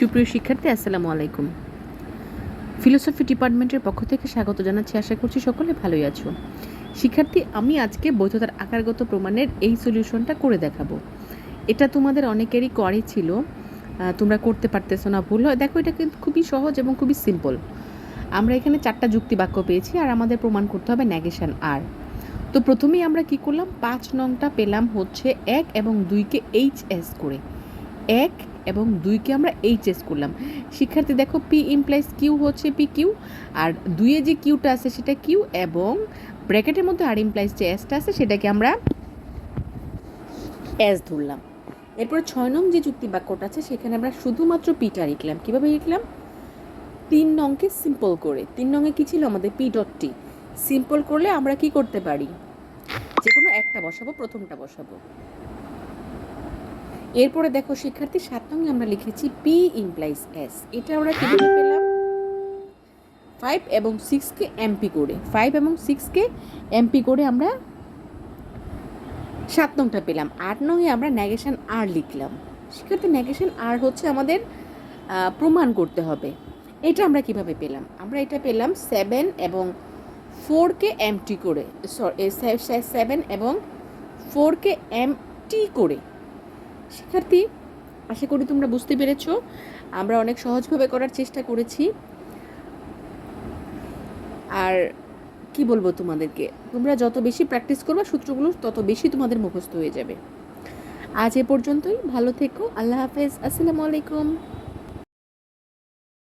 সুপ্রিয় শিক্ষার্থী, আসসালামু আলাইকুম। ফিলোসফি ডিপার্টমেন্টের পক্ষ থেকে স্বাগত জানাচ্ছি। আশা করছি সকলে ভালোই আছো। শিক্ষার্থী, আমি আজকে বৈধতার আকারগত প্রমাণের এই সলিউশনটা করে দেখাবো। এটা তোমাদের অনেকেরই করে ছিল, তোমরা করতে পারতেছো না, ভুল হয়। দেখো, এটা কিন্তু খুবই সহজ এবং খুবই সিম্পল। আমরা এখানে 4টা যুক্তি বাক্য পেয়েছি আর আমাদের প্রমাণ করতে হবে নেগেশন আর। তো প্রথমেই আমরা কি করলাম, 5 নংটা পেলাম হচ্ছে 1 এবং 2কে HS করে। 1 এবং 2কে আমরা HS করলাম। শিক্ষার্থী দেখো, P ইমপ্লাইজ কিউ হচ্ছে পি কিউ, আর 2-এ যে কিউটা আছে সেটা কিউ, এবং ব্র্যাকেটের মধ্যে আর ইমপ্লাইজ যে এসটা আছে সেটাকে আমরা এস ধরলাম। এরপর 6 নং যে যুক্তি বাক্যটা আছে সেখানে আমরা শুধুমাত্র পিটা লিখলাম। কীভাবে লিখলাম? 3 নংকে সিম্পল করে। 3 নংয়ে কী ছিল আমাদের? P dot T. সিম্পল করলে আমরা কি করতে পারি? যে কোনো একটা বসাবো, প্রথমটা বসাবো। এরপরে দেখো শিক্ষার্থী, 7 নংয়ে আমরা লিখেছি পি ইমপ্লাইজ এস। এটা আমরা কীভাবে পেলাম? 5 এবং 6কে এমপি করে, 5 এবং 6কে এমপি করে আমরা 7 নংটা পেলাম। 8 নংয়ে আমরা নেগেশন আর লিখলাম। শিক্ষার্থী, নেগেশন আর হচ্ছে আমাদের প্রমাণ করতে হবে। এটা আমরা কিভাবে পেলাম? আমরা এটা পেলাম 7 এবং 4কে এমটি করে, 7 এবং 4কে এমটি করে। শিক্ষার্থী, আশা করি তোমরা বুঝতে পেরেছো। আমরা অনেক সহজভাবে করার চেষ্টা করেছি। আর কি বলবো তোমাদেরকে, তোমরা যত বেশি প্র্যাকটিস করবে সূত্রগুলো তত বেশি তোমাদের মুখস্থ হয়ে যাবে। আজ এ পর্যন্তই। ভালো থেকো। আল্লাহ হাফেজ। আসসালামু আলাইকুম।